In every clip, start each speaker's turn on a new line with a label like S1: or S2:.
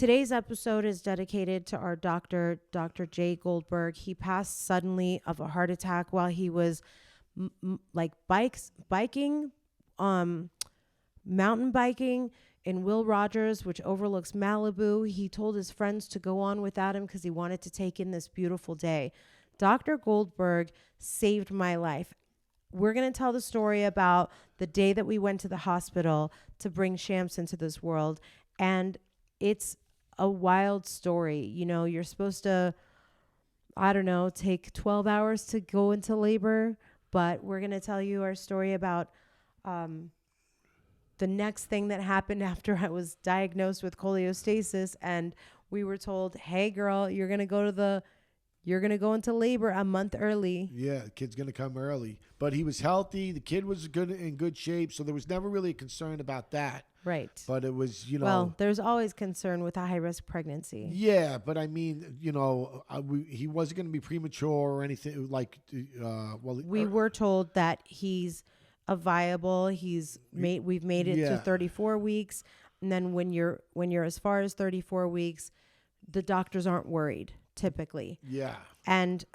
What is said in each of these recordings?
S1: Today's episode is dedicated to our doctor, Dr. Jay Goldberg. He passed suddenly of a heart attack while he was biking, mountain biking in Will Rogers, which overlooks Malibu. He told his friends to go on without him because he wanted to take in this beautiful day. Dr. Goldberg saved my life. We're going to tell the story about the day that we went to the hospital to bring Shams into this world. And it's a wild story. You know, you're supposed to, I don't know, take 12 hours to go into labor. But we're going to tell you our story about the next thing that happened after I was diagnosed with cholestasis. And we were told, hey, girl, you're going to go into labor a month early.
S2: Yeah, the kid's going to come early. But he was healthy. The kid was in good shape. So there was never really a concern about that.
S1: Right.
S2: But it was,
S1: Well, there's always concern with a high-risk pregnancy.
S2: Yeah, but I mean, he wasn't going to be premature or anything like,
S1: we were told that he's a viable, we've made it to 34 weeks. And then when you're as far as 34 weeks, the doctors aren't worried. Typically.
S2: Yeah.
S1: And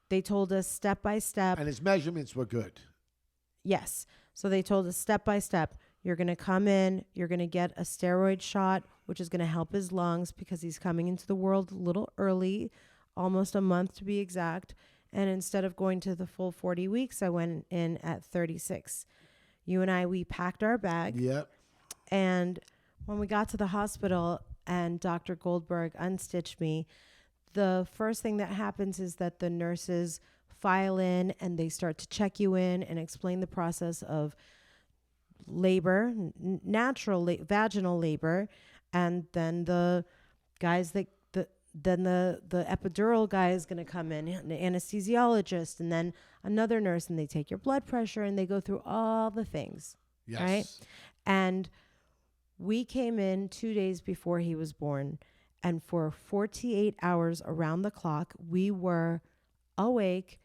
S1: they told us step by step.
S2: And his measurements were good.
S1: Yes. So they told us step by step, you're going to come in, you're going to get a steroid shot, which is going to help his lungs because he's coming into the world a little early, almost a month to be exact. And instead of going to the full 40 weeks, I went in at 36. You and we packed our bag.
S2: Yep.
S1: And when we got to the hospital and Dr. Goldberg unstitched me, the first thing that happens is that the nurses file in and they start to check you in and explain the process of labor, natural vaginal labor, and then the epidural guy is going to come in, the anesthesiologist, and then another nurse, and they take your blood pressure and they go through all the things.
S2: Yes.
S1: Right? And we came in 2 days before he was born. And for 48 hours around the clock, we were awake,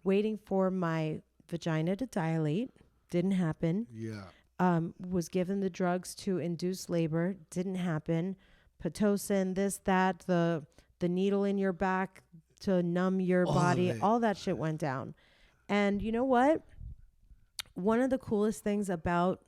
S1: waiting for my vagina to dilate. Didn't happen.
S2: Yeah.
S1: Was given the drugs to induce labor. Didn't happen. Pitocin, this, that, the needle in your back to numb your body. All that shit went down. And you know what? One of the coolest things about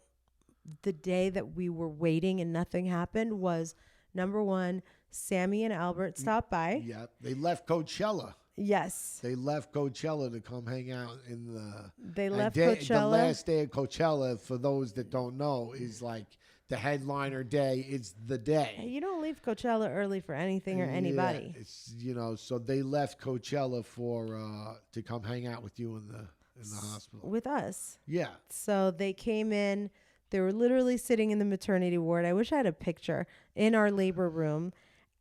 S1: the day that we were waiting and nothing happened was, number one, Sammy and Albert stopped by.
S2: Yeah, they left Coachella.
S1: Yes.
S2: They left Coachella to come hang out in the...
S1: Coachella.
S2: The last day of Coachella, for those that don't know, is like the headliner day. It's the day.
S1: You don't leave Coachella early for anything or anybody.
S2: Yeah, it's, so they left Coachella to come hang out with you in the hospital.
S1: With us.
S2: Yeah.
S1: So they came in. They were literally sitting in the maternity ward. I wish I had a picture in our labor room.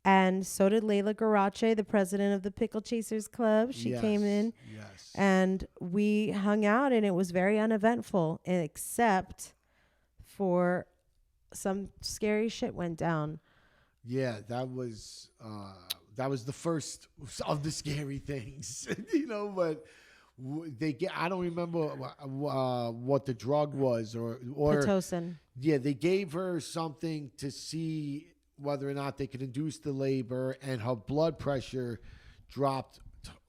S1: And so did Layla Garache, the president of the Pickle Chasers Club. She came in.
S2: Yes.
S1: And we hung out, and it was very uneventful, except for some scary shit went down.
S2: Yeah, that was the first of the scary things, but I don't remember what the drug was or
S1: Pitocin.
S2: Yeah, they gave her something to see whether or not they could induce the labor, and her blood pressure dropped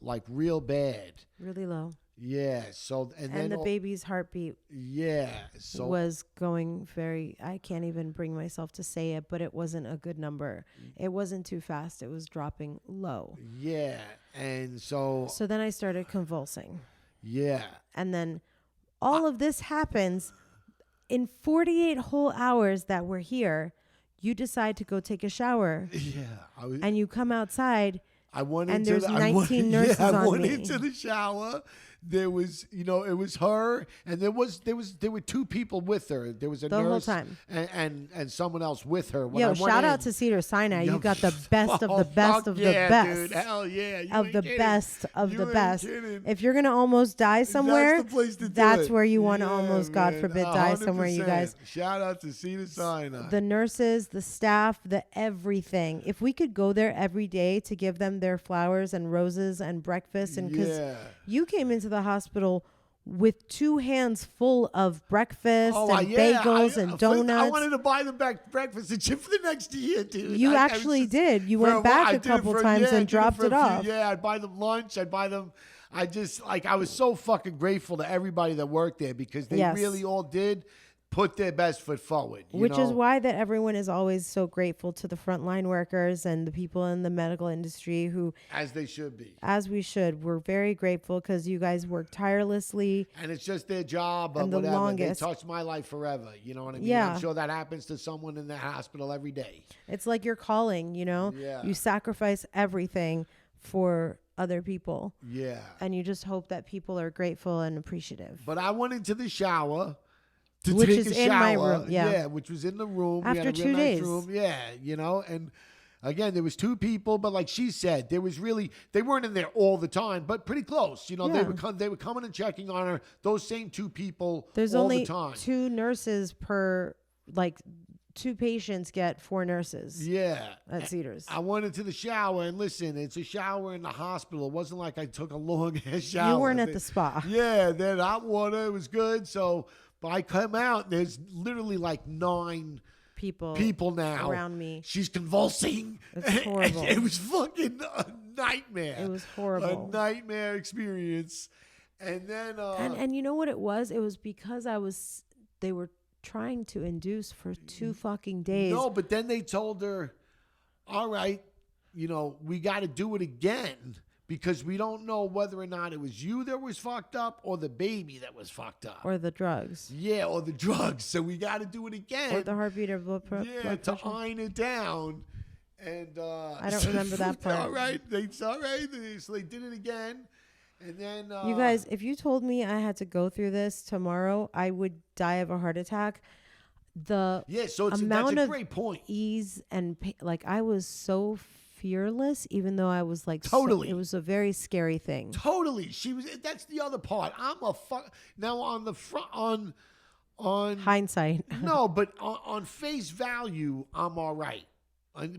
S2: like real bad,
S1: really low.
S2: Yeah. So and then
S1: the baby's heartbeat.
S2: Yeah. So
S1: was going I can't even bring myself to say it, but it wasn't a good number. It wasn't too fast. It was dropping low.
S2: Yeah. And so
S1: then I started convulsing.
S2: Yeah.
S1: And then all of this happens in 48 whole hours that we're here. You decide to go take a shower.
S2: Yeah.
S1: And you come outside.
S2: I went
S1: and
S2: into
S1: there's 19 nurses on me.
S2: I went into the shower. There was, it was her, and there were two people with her. There was a
S1: the
S2: nurse
S1: whole time.
S2: And someone else with her.
S1: When shout out to Cedar Sinai. You got the best of the best of the best.
S2: Dude, hell yeah.
S1: Of the best of the best.
S2: Kidding.
S1: If you're gonna almost die somewhere,
S2: that's the place to do
S1: that's
S2: it.
S1: where you want to almost, God forbid, die
S2: 100%.
S1: somewhere, you guys.
S2: Shout out to Cedar Sinai.
S1: The nurses, the staff, the everything. If we could go there every day to give them their flowers and roses and breakfast, and because you came into the hospital with 2 hands full of breakfast and
S2: yeah,
S1: bagels and donuts.
S2: I wanted to buy them back breakfast and chip for the next year, dude.
S1: You actually did. You went back a couple times and dropped it off.
S2: Yeah, I'd buy them lunch. I'd buy them. I just I was so fucking grateful to everybody that worked there because they really all did put their best foot forward.
S1: Which is why that everyone is always so grateful to the frontline workers and the people in the medical industry who,
S2: as they should be,
S1: as we should. We're very grateful because you guys work tirelessly.
S2: And it's just their job, but
S1: and the
S2: whatever.
S1: longest.
S2: They touched my life forever. You know what I mean?
S1: Yeah.
S2: I'm sure that happens to someone in that hospital every day.
S1: It's like your calling, you know?
S2: Yeah.
S1: You sacrifice everything for other people.
S2: Yeah.
S1: And you just hope that people are grateful and appreciative.
S2: But I went into the shower to
S1: which
S2: take
S1: is
S2: a shower.
S1: in my room. Yeah.
S2: Which was in the room.
S1: After
S2: we had a
S1: 2
S2: real
S1: days.
S2: Nice room. Yeah, you know, and again, there was 2 people, but like she said, there was really, they weren't in there all the time, but pretty close. You know, they were coming and checking on her. Those same 2 people
S1: There's
S2: all
S1: only
S2: the time.
S1: 2 nurses per, like 2 patients get 4 nurses.
S2: Yeah.
S1: At Cedars.
S2: I went into the shower, and listen, it's a shower in the hospital. It wasn't like I took a long ass shower.
S1: You weren't at the spa.
S2: Yeah, then hot water, it was good. So, but I come out, and there's literally like 9 people now
S1: around me.
S2: She's convulsing.
S1: It's horrible.
S2: It was fucking a nightmare.
S1: It was horrible.
S2: A nightmare experience. And then
S1: and you know what it was? It was because they were trying to induce for 2 fucking days.
S2: No, but then they told her, all right, you know, we got to do it again because we don't know whether or not it was you that was fucked up or the baby that was fucked up.
S1: Or the drugs.
S2: Yeah, or the drugs. So we got to do it again.
S1: Or the heartbeat or blood pressure.
S2: Yeah, to iron it down. And
S1: I don't remember that part.
S2: All right. So they did it again. And then
S1: you guys, if you told me I had to go through this tomorrow, I would die of a heart attack. So that's a
S2: great point.
S1: Ease and like I was so fearless, even though I was like
S2: totally.
S1: It was a very scary thing.
S2: Totally, she was. That's the other part. I'm a fuck now on the front on
S1: hindsight.
S2: No, but on face value, I'm all right.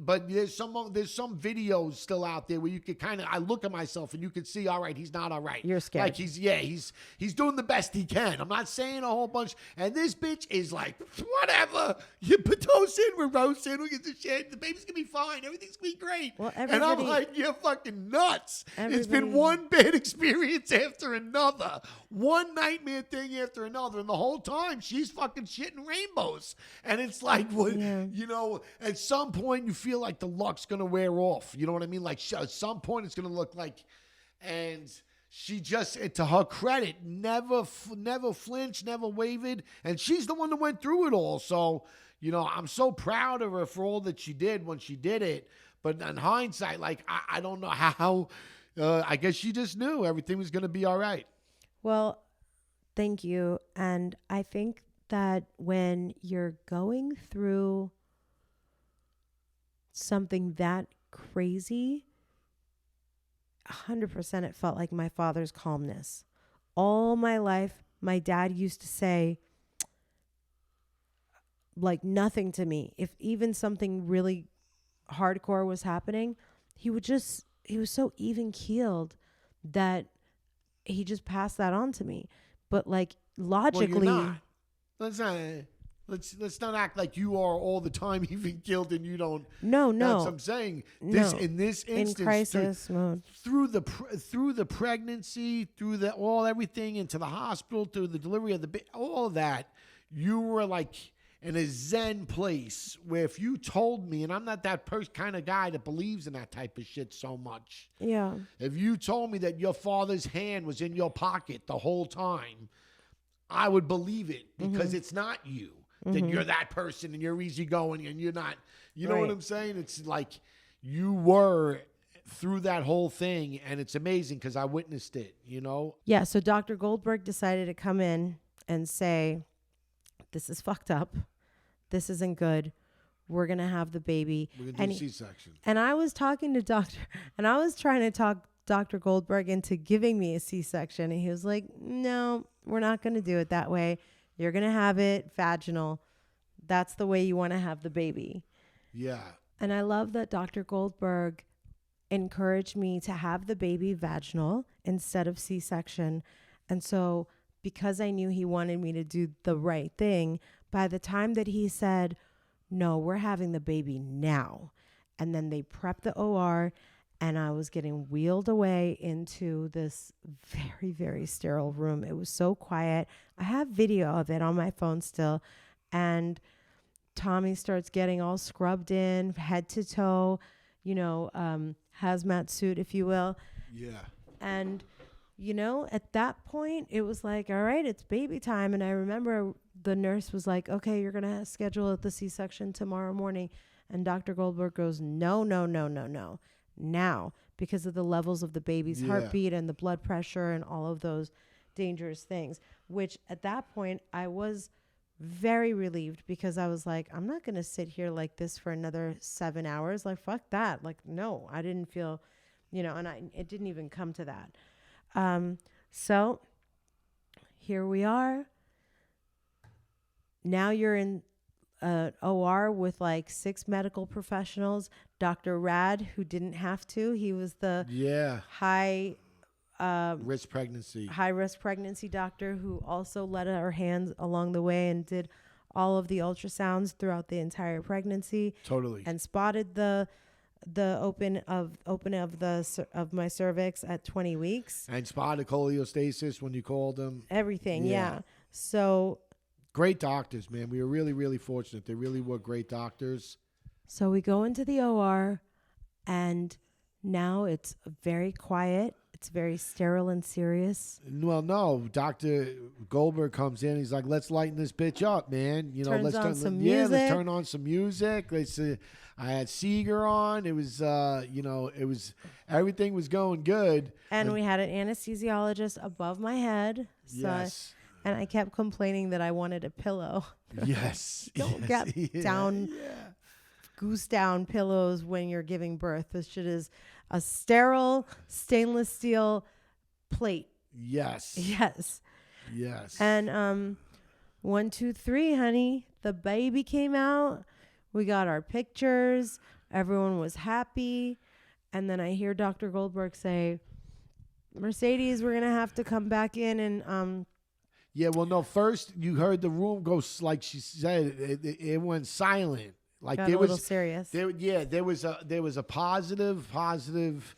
S2: But there's some videos still out there where you could I look at myself and you could see, all right, he's not all right.
S1: You're scared.
S2: Like he's doing the best he can. I'm not saying a whole bunch. And this bitch is like, whatever. You Pitocin, we're roasting, we get the shit. The baby's gonna be fine. Everything's gonna be great.
S1: Well,
S2: and I'm like, you're fucking nuts. It's been one bad experience after another. One nightmare thing after another. And the whole time she's fucking shitting rainbows. And it's like, you know, at some point you feel like the luck's going to wear off. You know what I mean? Like at some point it's going to look like, and she just, to her credit, never flinched, never wavered. And she's the one that went through it all. So, you know, I'm so proud of her for all that she did when she did it. But in hindsight, like, I don't know how, I guess she just knew everything was going to be all right.
S1: Well, thank you. And I think that when you're going through something that crazy, 100% it felt like my father's calmness. All my life, my dad used to say, like, nothing to me. If even something really hardcore was happening, he was so even keeled that he just passed that on to me. But like logically,
S2: well, let's not act like you are all the time even killed and you don't.
S1: No.
S2: That's what I'm saying. In this instance,
S1: in crisis mode,
S2: through the pregnancy, through everything into the hospital, through the delivery of all of that, you were like in a zen place where if you told me, and I'm not that kind of guy that believes in that type of shit so much.
S1: Yeah.
S2: If you told me that your father's hand was in your pocket the whole time, I would believe it because it's not you. That you're that person and you're easygoing and you're not. You know what I'm saying? It's like you were through that whole thing, and it's amazing because I witnessed it, you know?
S1: Yeah, so Dr. Goldberg decided to come in and say, this is fucked up. This isn't good. We're going to have the baby.
S2: We're going to do C-section.
S1: And I was talking to I was trying to talk Dr. Goldberg into giving me a C-section. And he was like, no, we're not going to do it that way. You're going to have it vaginal. That's the way you want to have the baby.
S2: Yeah.
S1: And I love that Dr. Goldberg encouraged me to have the baby vaginal instead of C-section. And so because I knew he wanted me to do the right thing, by the time that he said, no, we're having the baby now. And then they prepped the OR, and I was getting wheeled away into this very, very sterile room. It was so quiet. I have video of it on my phone still. And Tommy starts getting all scrubbed in, head to toe, hazmat suit, if you will.
S2: Yeah.
S1: And, at that point, it was like, all right, it's baby time. And I remember the nurse was like, okay, you're going to schedule the C-section tomorrow morning. And Dr. Goldberg goes, no, no, no, no, no. Now, because of the levels of the baby's heartbeat and the blood pressure and all of those dangerous things, which at that point I was very relieved, because I was like, I'm not going to sit here like this for another 7 hours. Like, fuck that. Like, no, I didn't feel, and it didn't even come to that. So here we are. Now you're in OR with like 6 medical professionals. Dr. Rad, who didn't have to, he was the high risk pregnancy doctor who also led our hands along the way and did all of the ultrasounds throughout the entire pregnancy.
S2: Totally.
S1: And spotted the open of my cervix at 20 weeks.
S2: And spotted cholestasis when you called them.
S1: Everything, yeah. So
S2: great doctors, man. We were really, really fortunate. They really were great doctors.
S1: So we go into the OR, and now it's very quiet. It's very sterile and serious.
S2: Well, no, Dr. Goldberg comes in. He's like, let's lighten this bitch up, man.
S1: Let's turn on some music.
S2: Let's turn on some music. I had Seeger on. It was, everything was going good.
S1: And we had an anesthesiologist above my head. So
S2: yes.
S1: And I kept complaining that I wanted a pillow.
S2: Yes.
S1: Don't get down, goose down pillows when you're giving birth. This shit is a sterile stainless steel plate.
S2: Yes.
S1: Yes.
S2: Yes.
S1: And 1, 2, 3, honey, the baby came out. We got our pictures. Everyone was happy. And then I hear Dr. Goldberg say, Mercedes, we're going to have to come back in and
S2: yeah, well, no. First, you heard the room go, like she said, it went silent. Like
S1: got a little serious.
S2: There was a positive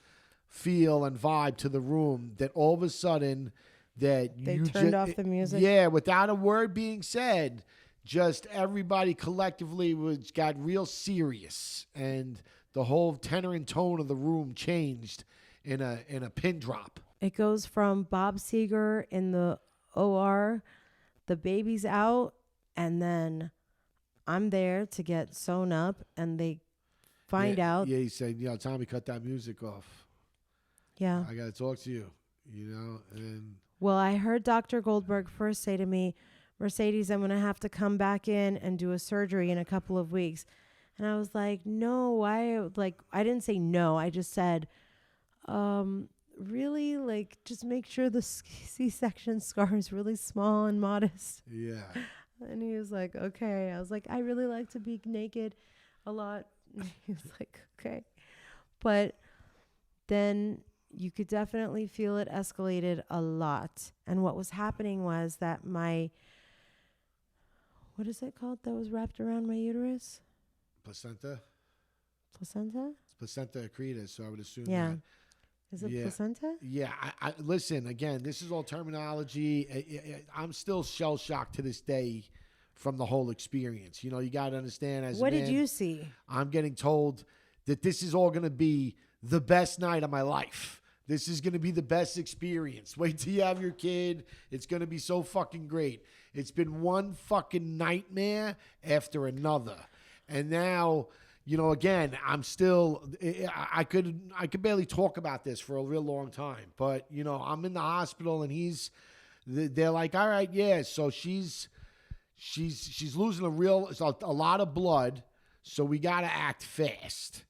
S2: feel and vibe to the room that all of a sudden that
S1: they turned off the music.
S2: Yeah, without a word being said, just everybody collectively got real serious, and the whole tenor and tone of the room changed in a pin drop.
S1: It goes from Bob Seger in the OR, the baby's out, and then I'm there to get sewn up, and they find out.
S2: Yeah, he said, Tommy, cut that music off.
S1: Yeah.
S2: I got to talk to you, and
S1: well, I heard Dr. Goldberg first say to me, Mercedes, I'm going to have to come back in and do a surgery in a couple of weeks. And I was like, no, I didn't say no. I just said, really, just make sure the C-section scar is really small and modest.
S2: Yeah.
S1: And he was like, okay. I was like, I really like to be naked a lot. He was like, okay. But then you could definitely feel it escalated a lot. And what was happening was that what is it called that was wrapped around my uterus?
S2: Placenta?
S1: Placenta?
S2: It's placenta accreta, so I would assume
S1: yeah.
S2: that.
S1: Is it placenta?
S2: Yeah. I listen, again, this is all terminology. I'm still shell-shocked to this day from the whole experience. You got to understand as
S1: what
S2: a man,
S1: did you see?
S2: I'm getting told that this is all going to be the best night of my life. This is going to be the best experience. Wait till you have your kid. It's going to be so fucking great. It's been one fucking nightmare after another. And now, again, I'm still, I could barely talk about this for a real long time. But, I'm in the hospital and they're like, all right, yeah. So she's losing a lot of blood. So we got to act fast.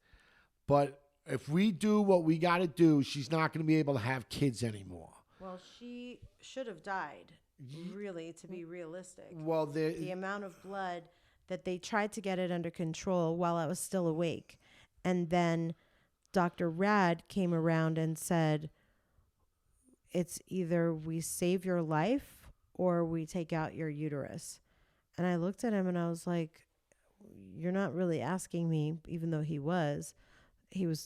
S2: But if we do what we got to do, she's not going to be able to have kids anymore.
S1: Well, she should have died, really, to be realistic.
S2: Well,
S1: the amount of blood that they tried to get it under control while I was still awake. And then Dr. Rad came around and said, it's either we save your life or we take out your uterus. And I looked at him and I was like, you're not really asking me, even though he was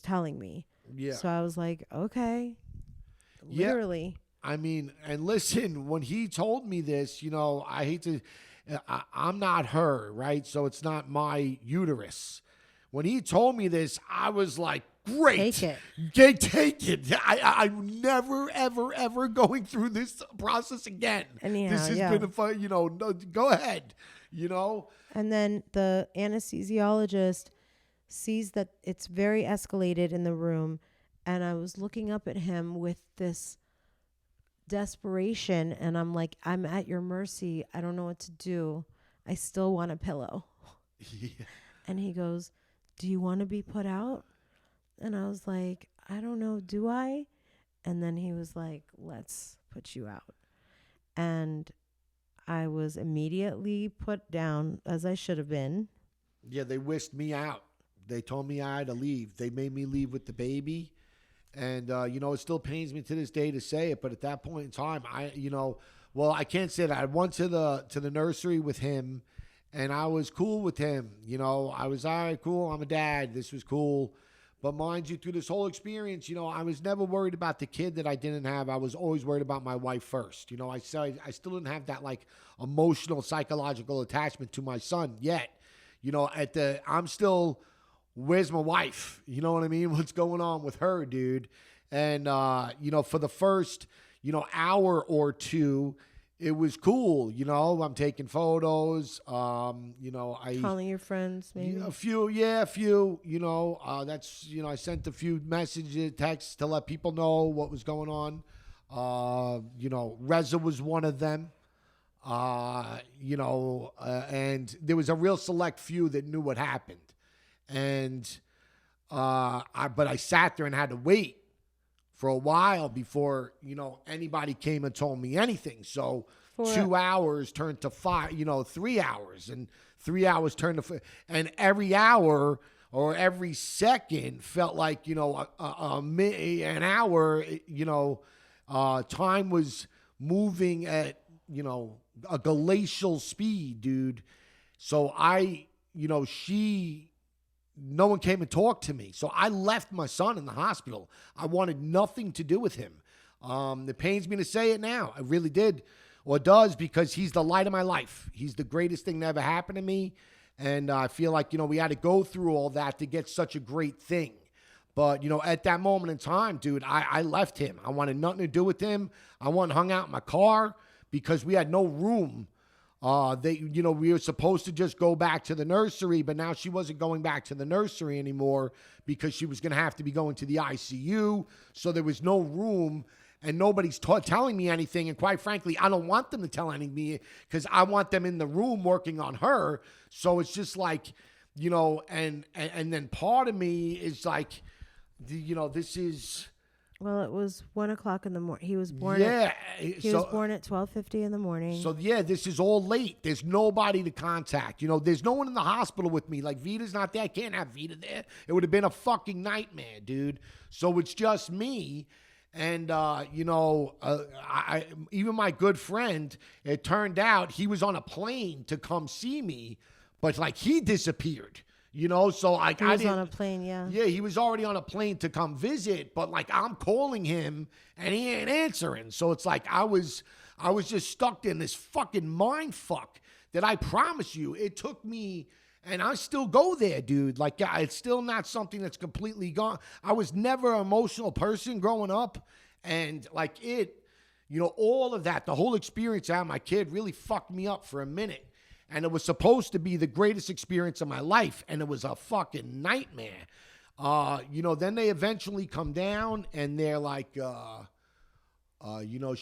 S1: telling me.
S2: Yeah.
S1: So I was like, okay,
S2: Yeah.
S1: literally.
S2: I mean, and listen, when he told me this, you know, I hate to, I'm not her, right? So it's not my uterus. When he told me this, I was like, great.
S1: Take it.
S2: Take it. I'm never, ever, ever going through this process again.
S1: Anyhow,
S2: this has been a fun, you know, no, go ahead, you know?
S1: And then the anesthesiologist sees that it's very escalated in the room. And I was looking up at him with this desperation. And I'm like, I'm at your mercy. I don't know what to do. I still want a pillow.
S2: Yeah.
S1: And he goes, do you want to be put out? And I was like, I don't know. Do I? And then he was like, let's put you out. And I was immediately put down, as I should have been.
S2: Yeah, they whisked me out. They told me I had to leave. They made me leave with the baby. And, you know, it still pains me to this day to say it. But at that point in time, I can't say that. I went to the nursery with him, and I was cool with him. You know, I was, all right, cool. I'm a dad. This was cool. But mind you, through this whole experience, you know, I was never worried about the kid that I didn't have. I was always worried about my wife first. You know, I still didn't have that, like, emotional, psychological attachment to my son yet. You know, I'm still, where's my wife? You know what I mean? What's going on with her, dude? And, you know, for the first, you know, hour or two, it was cool. You know, I'm taking photos. You know,
S1: calling your friends, maybe
S2: a few. You know, that's, you know, I sent a few messages, texts to let people know what was going on. You know, Reza was one of them. You know, and there was a real select few that knew what happened. And, but I sat there and had to wait for a while before, you know, anybody came and told me anything. So 2 hours turned to 5, you know, 3 hours, and 3 hours turned to and every hour or every second felt like, you know, an hour, you know, time was moving at, you know, a glacial speed, dude. So you know, no one came and talked to me. So I left my son in the hospital. I wanted nothing to do with him. It pains me to say it now. I really did, or does, because he's the light of my life. He's the greatest thing that ever happened to me. And I feel like, you know, we had to go through all that to get such a great thing. But, you know, at that moment in time, dude, I left him. I wanted nothing to do with him. I went and hung out in my car because we had no room. You know, we were supposed to just go back to the nursery, but now she wasn't going back to the nursery anymore because she was going to have to be going to the ICU. So there was no room, and nobody's telling me anything. And quite frankly, I don't want them to tell me because I want them in the room working on her. So it's just like, you know, and then part of me is like, you know, this is.
S1: Well, it was 1 o'clock in the morning. He was born. He was born at 12:50 in the morning.
S2: So yeah, this is all late. There's nobody to contact. You know, there's no one in the hospital with me. Like Vida's not there. I can't have Vida there. It would have been a fucking nightmare, dude. So it's just me. And you know, even my good friend, it turned out he was on a plane to come see me, but like he disappeared. You know, so
S1: he was on a plane, yeah.
S2: Yeah, he was already on a plane to come visit, but like I'm calling him and he ain't answering. So it's like I was just stuck in this fucking mind fuck that I promise you, it took me, and I still go there, dude. Like, it's still not something that's completely gone. I was never an emotional person growing up, and like you know, all of that, the whole experience I had my kid really fucked me up for a minute. And it was supposed to be the greatest experience of my life, and it was a fucking nightmare. You know, then they eventually come down, and they're like, you know,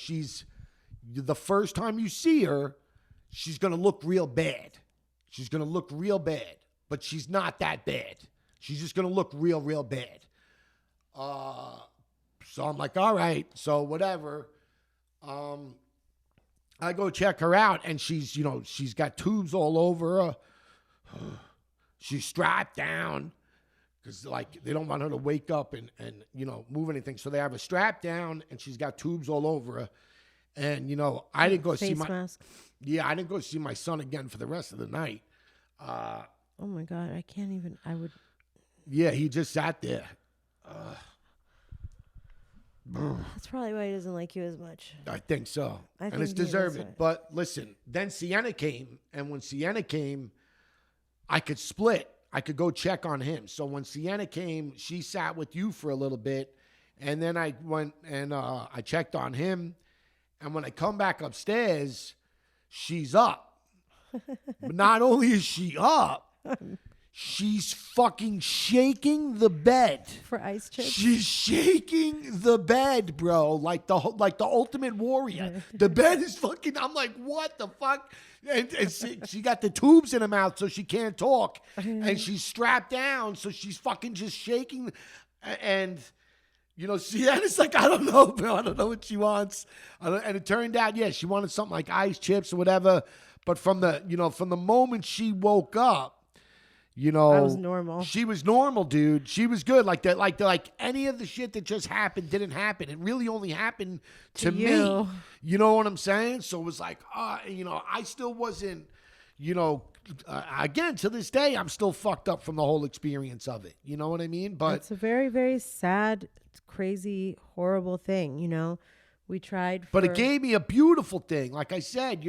S2: the first time you see her, she's going to look real bad. She's going to look real bad, but she's not that bad. She's just going to look real, real bad. So I'm like, all right, so whatever. I go check her out, and she's, you know, she's got tubes all over her. She's strapped down because, like, they don't want her to wake up and you know, move anything. So they have her strapped down, and she's got tubes all over her. And, I didn't go see
S1: Face
S2: my...
S1: mask.
S2: Yeah, I didn't go see my son again for the rest of the night.
S1: Oh my God, I can't even. I would.
S2: Yeah, he just sat there.
S1: That's probably why he doesn't like you as much.
S2: I think so.
S1: I
S2: And
S1: think
S2: it's
S1: he
S2: deserved.
S1: is, right.
S2: But listen, then Sienna came. And when Sienna came, I could split. I could go check on him. So when Sienna came, she sat with you for a little bit. And then I went and I checked on him. And when I come back upstairs, she's up. But not only is she up, she's fucking shaking the bed.
S1: For ice chips?
S2: She's shaking the bed, bro, like the ultimate warrior. The bed is fucking. I'm like, what the fuck? And she got the tubes in her mouth, so she can't talk, and she's strapped down, so she's fucking just shaking. And Sienna's like, I don't know, bro. I don't know what she wants. And it turned out, yeah, she wanted something like ice chips or whatever. But from the moment she woke up. I
S1: was normal.
S2: She was normal, dude. She was good. Like that, like any of the shit that just happened didn't happen. It really only happened to me. You know what I'm saying? So it was like, I still wasn't, again, to this day, I'm still fucked up from the whole experience of it. You know what I mean? But
S1: it's a very, very sad, crazy, horrible thing, We tried
S2: But it gave me a beautiful thing. Like I said,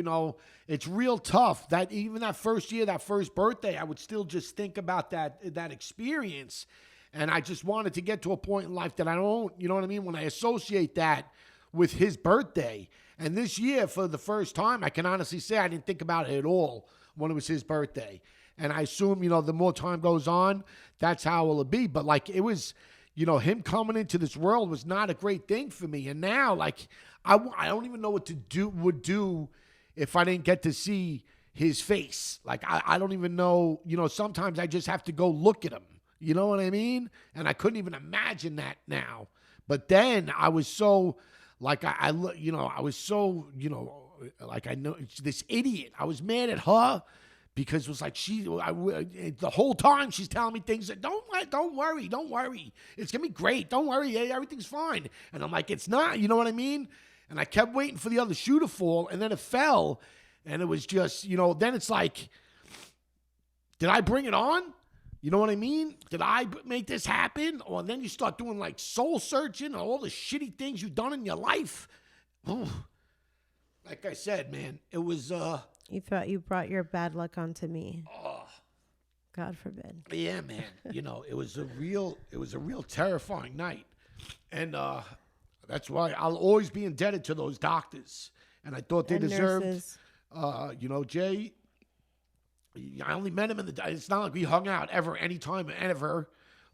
S2: it's real tough. That even that first year, that first birthday, I would still just think about that experience. And I just wanted to get to a point in life that I don't, you know what I mean? When I associate that with his birthday. And this year, for the first time, I can honestly say I didn't think about it at all when it was his birthday. And I assume, the more time goes on, that's how it'll be. But like it was... him coming into this world was not a great thing for me. And now, like, I don't even know what would do if I didn't get to see his face. Like, I don't even know, sometimes I just have to go look at him. You know what I mean? And I couldn't even imagine that now. But then I was so, like, I was so, like, I know this idiot. I was mad at her. Because it was like the whole time she's telling me things that don't worry. It's going to be great. Don't worry. Everything's fine. And I'm like, it's not. You know what I mean? And I kept waiting for the other shoe to fall, and then it fell. And it was just, then it's like, did I bring it on? You know what I mean? Did I make this happen? Or then you start doing like soul searching and all the shitty things you've done in your life. Ooh. Like I said, man, it was...
S1: You thought you brought your bad luck onto me.
S2: Oh.
S1: God forbid.
S2: Yeah, man. It was a real terrifying night. And that's why I'll always be indebted to those doctors. And I thought they deserved, Jay, I only met him it's not like we hung out anytime, ever.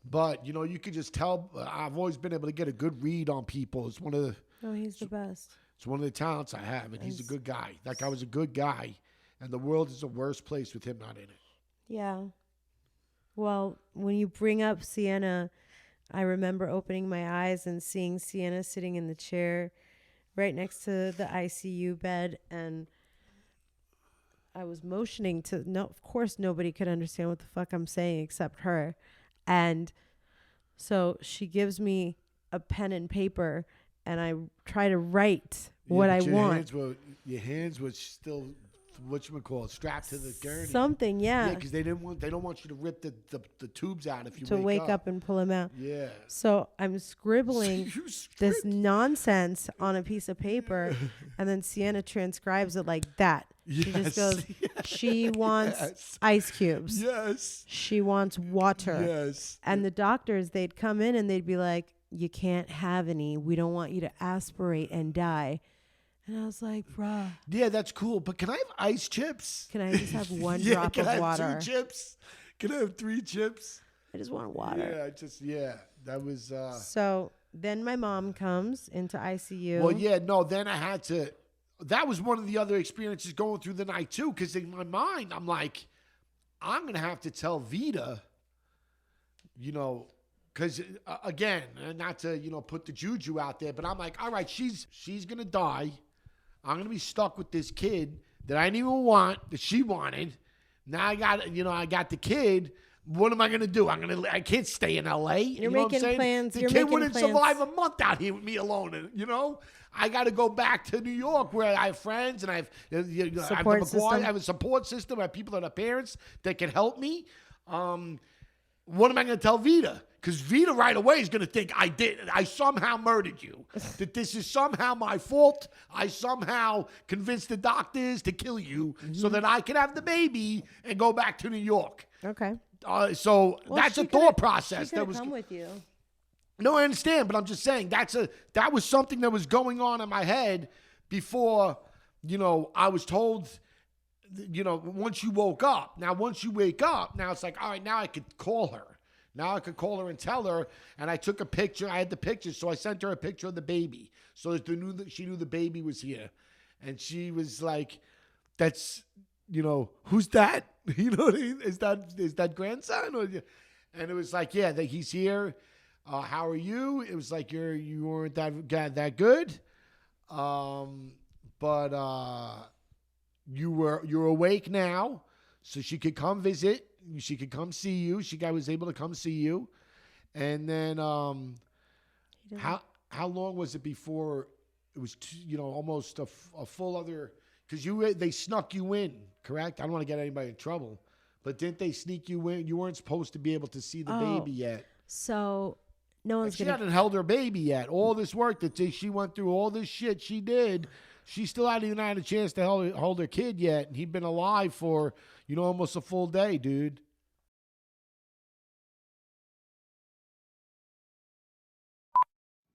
S2: But, you could just tell, I've always been able to get a good read on people. It's one of the...
S1: Oh, he's the best.
S2: It's one of the talents I have, and he's a good guy. That guy was a good guy, and the world is a worse place with him not in it.
S1: Yeah. Well, when you bring up Sienna, I remember opening my eyes and seeing Sienna sitting in the chair right next to the ICU bed, and I was motioning to... No, of course, nobody could understand what the fuck I'm saying except her. And so she gives me a pen and paper, and I try to write what I want.
S2: Your hands were still, strapped to the gurney.
S1: Something, yeah.
S2: Yeah, because they don't want you to rip the tubes out if you
S1: wake up and pull them out.
S2: Yeah.
S1: So I'm scribbling this nonsense on a piece of paper, and then Sienna transcribes it like that. She just goes, she wants ice cubes.
S2: Yes.
S1: She wants water.
S2: Yes.
S1: And the doctors, they'd come in and they'd be like, you can't have any. We don't want you to aspirate and die. And I was like, bruh.
S2: Yeah, that's cool. But can I have ice chips?
S1: Can I just have one drop of water?
S2: Can I have 2 chips? Can I have 3 chips?
S1: I just want water.
S2: That was...
S1: So then my mom comes into ICU.
S2: Well, yeah, no, then I had to... That was one of the other experiences going through the night, too, because in my mind, I'm like, I'm going to have to tell Vida, because, again, not to, put the juju out there, but I'm like, all right, she's going to die. I'm going to be stuck with this kid that I didn't even want, that she wanted. Now I got the kid. What am I gonna do? I can't stay in LA.
S1: You're
S2: know what I'm
S1: making
S2: saying?
S1: plans.
S2: The
S1: You're
S2: kid
S1: making
S2: wouldn't
S1: plans.
S2: survive a month out here with me alone. I got to go back to New York where I have friends and I have
S1: Support system.
S2: I have a support system. I have people that are parents that can help me. What am I going to tell Vida? Because Vida right away is going to think I somehow murdered you. That this is somehow my fault. I somehow convinced the doctors to kill you so that I can have the baby and go back to New York.
S1: Okay.
S2: So that's a thought process.
S1: She could come with you.
S2: No, I understand, but I'm just saying that was something that was going on in my head before, I was told, once you woke up. Now, once you wake up, now it's like, all right, now I could call her. Now I could call her and tell her, and I took a picture. I had the picture, so I sent her a picture of the baby. So she knew the baby was here. And she was like, that's, who's that? You know what I mean? Is that grandson? And it was like, yeah, that he's here. How are you? It was like you weren't that good, but you're awake now, so she could come visit. She could come see you. I was able to come see you, and then how long was it before it was almost a full other, because they snuck you in, correct? I don't want to get anybody in trouble, but didn't they sneak you in? You weren't supposed to be able to see the baby yet.
S1: So no one's
S2: she hadn't held her baby yet. All this work that she went through, all this shit she did, she still hadn't even had a chance to hold her kid yet. And he'd been alive for, almost a full day, dude.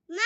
S3: Mom!